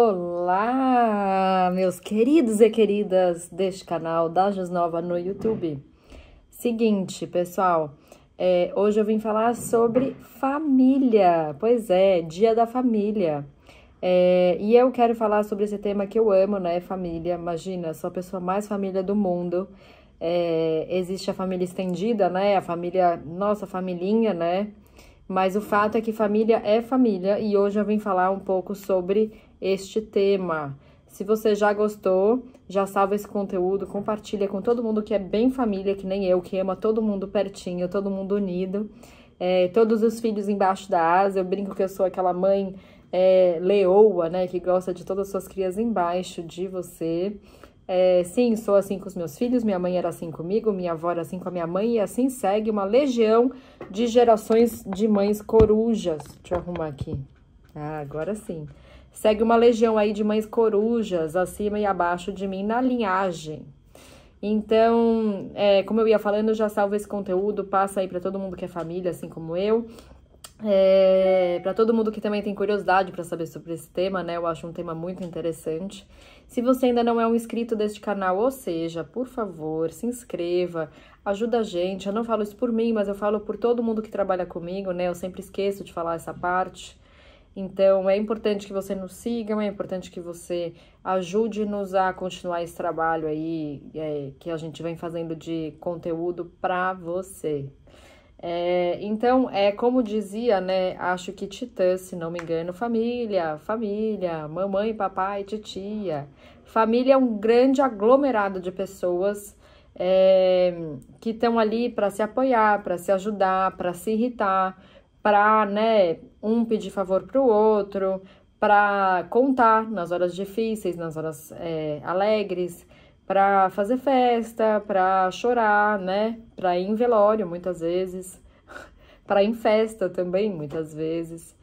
Olá, meus queridos e queridas deste canal da Jusnova no YouTube. Seguinte, pessoal, hoje eu vim falar sobre família. Pois é, Dia da Família. E eu quero falar sobre esse tema que eu amo, né? Família. Imagina, sou a pessoa mais família do mundo. Existe a família estendida, né? A família, nossa familhinha, né? Mas o fato é que família é família e hoje eu vim falar um pouco sobre este tema. Se você já gostou, já salva esse conteúdo, compartilha com todo mundo que é bem família, que nem eu, que ama todo mundo pertinho, todo mundo unido, todos os filhos embaixo da asa. Eu brinco que eu sou aquela mãe leoa, né, que gosta de todas as suas crias embaixo de você. Sim, sou assim com os meus filhos, minha mãe era assim comigo, minha avó era assim com a minha mãe, e assim segue uma legião de gerações de mães corujas. Deixa eu arrumar aqui. Agora sim. Segue uma legião aí de mães corujas, acima e abaixo de mim, na linhagem. Então, como eu ia falando, já salvo esse conteúdo, passa aí para todo mundo que é família, assim como eu. Para todo mundo que também tem curiosidade para saber sobre esse tema, né? Eu acho um tema muito interessante. Se você ainda não é um inscrito deste canal, ou seja, por favor, se inscreva, ajuda a gente. Eu não falo isso por mim, mas eu falo por todo mundo que trabalha comigo, né? Eu sempre esqueço de falar essa parte. Então, é importante que você nos siga, é importante que você ajude-nos a continuar esse trabalho aí que a gente vem fazendo de conteúdo para você. Então, como dizia, né, acho que Titã, se não me engano, família, mamãe, papai, titia. Família é um grande aglomerado de pessoas que estão ali para se apoiar, para se ajudar, para se irritar, para, né, um pedir favor para o outro, para contar nas horas difíceis, nas horas alegres, para fazer festa, para chorar, né? Para ir em velório, muitas vezes, para ir em festa também, muitas vezes.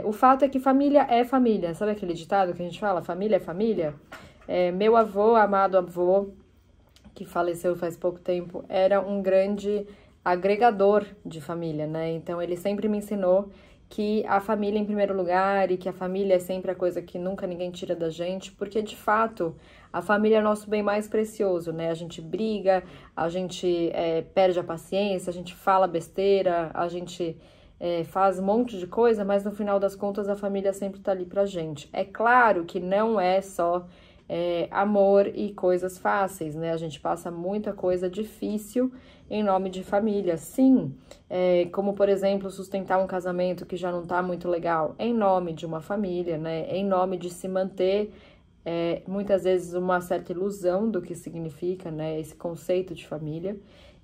O fato é que família é família. Sabe aquele ditado que a gente fala, família é família? Meu avô, amado avô, que faleceu faz pouco tempo, era um grande agregador de família, né? Então, ele sempre me ensinou que a família em primeiro lugar e que a família é sempre a coisa que nunca ninguém tira da gente, porque, de fato, a família é o nosso bem mais precioso, né? A gente briga, a gente perde a paciência, a gente fala besteira, a gente faz um monte de coisa, mas no final das contas a família sempre tá ali pra gente. É claro que não é só amor e coisas fáceis, né? A gente passa muita coisa difícil em nome de família, sim, como, por exemplo, sustentar um casamento que já não tá muito legal, em nome de uma família, né? Em nome de se manter, muitas vezes, uma certa ilusão do que significa, né, esse conceito de família.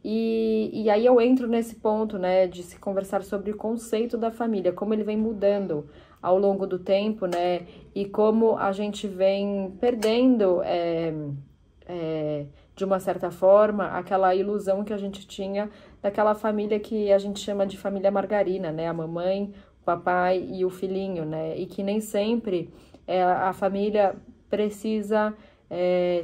E aí eu entro nesse ponto, né, de se conversar sobre o conceito da família, como ele vem mudando ao longo do tempo, né, e como a gente vem perdendo, de uma certa forma, aquela ilusão que a gente tinha daquela família que a gente chama de família margarina, né, a mamãe, o papai e o filhinho, né, e que nem sempre a família precisa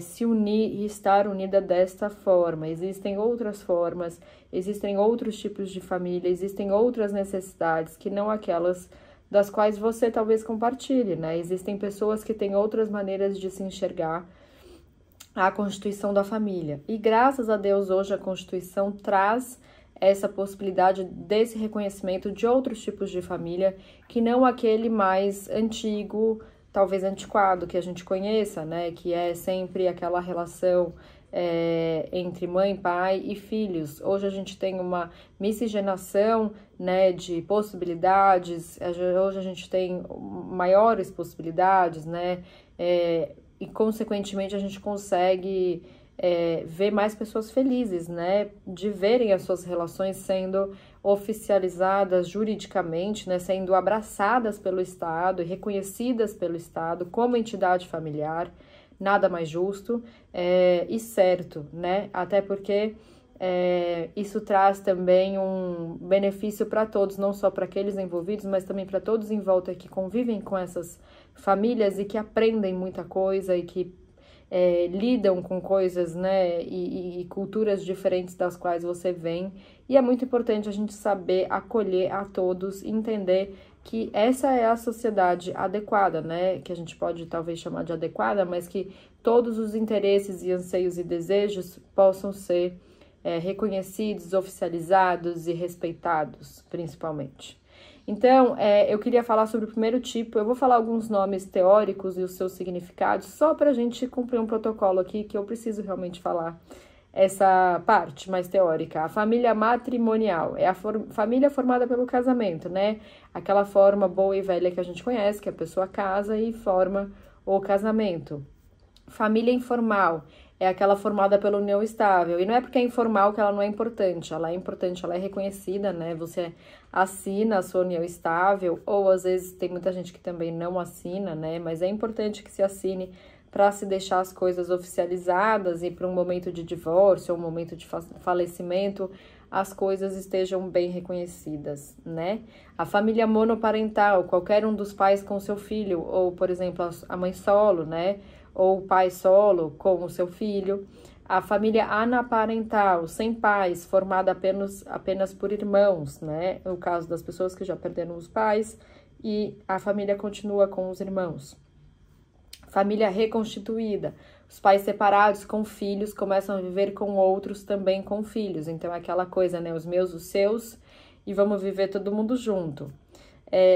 se unir e estar unida desta forma. Existem outras formas, existem outros tipos de família, existem outras necessidades que não aquelas das quais você talvez compartilhe, né? Existem pessoas que têm outras maneiras de se enxergar a constituição da família. E graças a Deus hoje a Constituição traz essa possibilidade desse reconhecimento de outros tipos de família que não aquele mais antigo, talvez antiquado, que a gente conheça, né? Que é sempre aquela relação entre mãe, pai e filhos. Hoje a gente tem uma miscigenação, né, de possibilidades, hoje a gente tem maiores possibilidades, né? E, consequentemente, a gente consegue ver mais pessoas felizes, né? De verem as suas relações sendo oficializadas juridicamente, né? Sendo abraçadas pelo Estado e reconhecidas pelo Estado como entidade familiar, nada mais justo e certo, né? Até porque isso traz também um benefício para todos, não só para aqueles envolvidos, mas também para todos em volta que convivem com essas famílias e que aprendem muita coisa e que lidam com coisas, né, e culturas diferentes das quais você vem. E é muito importante a gente saber acolher a todos e entender que essa é a sociedade adequada, né? Que a gente pode talvez chamar de adequada, mas que todos os interesses e anseios e desejos possam ser reconhecidos, oficializados e respeitados, principalmente. Então, eu queria falar sobre o primeiro tipo. Eu vou falar alguns nomes teóricos e os seus significados, só para a gente cumprir um protocolo aqui, que eu preciso realmente falar essa parte mais teórica. A família matrimonial é a família formada pelo casamento, né? Aquela forma boa e velha que a gente conhece, que a pessoa casa e forma o casamento. Família informal é aquela formada pela união estável. E não é porque é informal que ela não é importante. Ela é importante, ela é reconhecida, né? Você assina a sua união estável, ou às vezes tem muita gente que também não assina, né? Mas é importante que se assine para se deixar as coisas oficializadas e para um momento de divórcio ou um momento de falecimento, as coisas estejam bem reconhecidas, né? A família monoparental, qualquer um dos pais com seu filho, ou, por exemplo, a mãe solo, né? Ou o pai solo com o seu filho. A família anaparental, sem pais, formada apenas por irmãos, né? No caso das pessoas que já perderam os pais, e a família continua com os irmãos. Família reconstituída, os pais separados com filhos começam a viver com outros também com filhos. Então é aquela coisa, né? Os meus, os seus, e vamos viver todo mundo junto.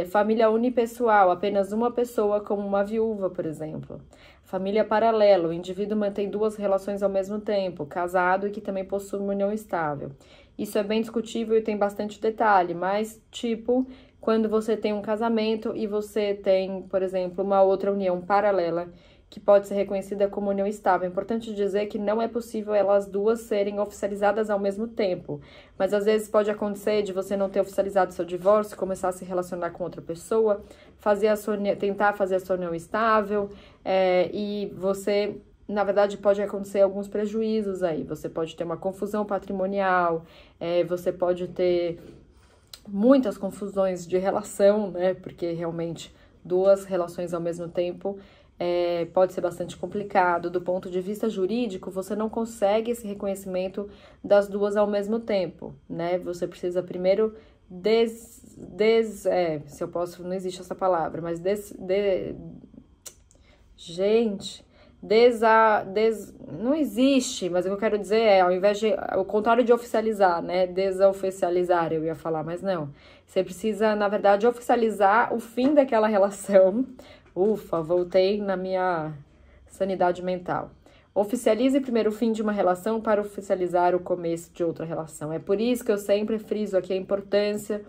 Família unipessoal, apenas uma pessoa, como uma viúva, por exemplo. Família paralela, o indivíduo mantém duas relações ao mesmo tempo, casado e que também possui uma união estável. Isso é bem discutível e tem bastante detalhe, mas tipo, quando você tem um casamento e você tem, por exemplo, uma outra união paralela, que pode ser reconhecida como união estável. É importante dizer que não é possível elas duas serem oficializadas ao mesmo tempo, mas às vezes pode acontecer de você não ter oficializado seu divórcio, começar a se relacionar com outra pessoa, tentar fazer a sua união estável, e você, na verdade, pode acontecer alguns prejuízos aí. Você pode ter uma confusão patrimonial, você pode ter muitas confusões de relação, né? Porque realmente duas relações ao mesmo tempo pode ser bastante complicado. Do ponto de vista jurídico, você não consegue esse reconhecimento das duas ao mesmo tempo, né? Você precisa primeiro se eu posso, não existe essa palavra, mas não existe, mas o que eu quero dizer ao invés de, o contrário de oficializar, né? Desoficializar, eu ia falar, mas não. Você precisa, na verdade, oficializar o fim daquela relação. Ufa, voltei na minha sanidade mental. Oficialize primeiro o fim de uma relação para oficializar o começo de outra relação. É por isso que eu sempre friso aqui a importância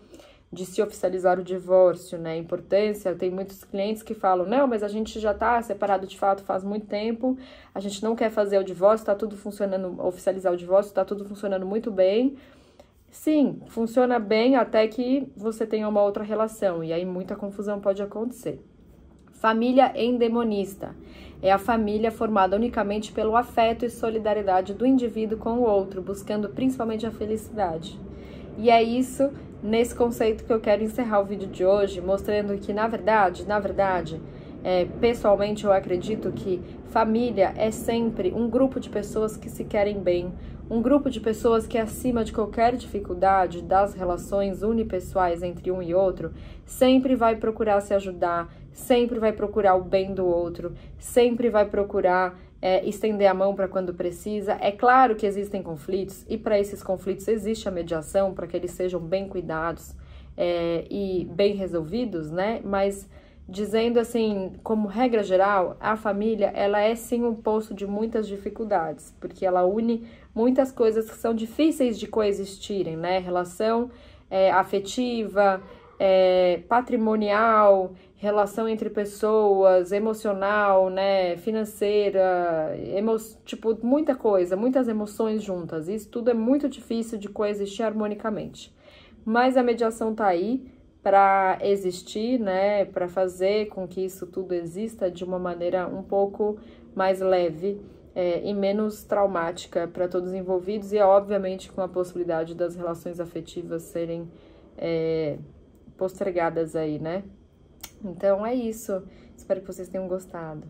de se oficializar o divórcio, né? A importância, tem muitos clientes que falam, não, mas a gente já tá separado de fato faz muito tempo, a gente não quer fazer o divórcio, tá tudo funcionando, oficializar o divórcio, tá tudo funcionando muito bem. Sim, funciona bem até que você tenha uma outra relação, e aí muita confusão pode acontecer. Família endemonista é a família formada unicamente pelo afeto e solidariedade do indivíduo com o outro, buscando principalmente a felicidade. E é isso, nesse conceito, que eu quero encerrar o vídeo de hoje, mostrando que, na verdade, pessoalmente eu acredito que família é sempre um grupo de pessoas que se querem bem, um grupo de pessoas que, acima de qualquer dificuldade das relações unipessoais entre um e outro, sempre vai procurar se ajudar, sempre vai procurar o bem do outro, sempre vai procurar estender a mão para quando precisa. É claro que existem conflitos, e para esses conflitos existe a mediação, para que eles sejam bem cuidados e bem resolvidos, né? Mas, dizendo assim, como regra geral, a família, ela é sim um poço de muitas dificuldades, porque ela une muitas coisas que são difíceis de coexistirem, né? Relação afetiva, patrimonial, relação entre pessoas, emocional, né, financeira, tipo, muita coisa, muitas emoções juntas. Isso tudo é muito difícil de coexistir harmonicamente. Mas a mediação tá aí para existir, né, para fazer com que isso tudo exista de uma maneira um pouco mais leve e menos traumática para todos os envolvidos, e obviamente com a possibilidade das relações afetivas serem postergadas aí, né? Então é isso. Espero que vocês tenham gostado.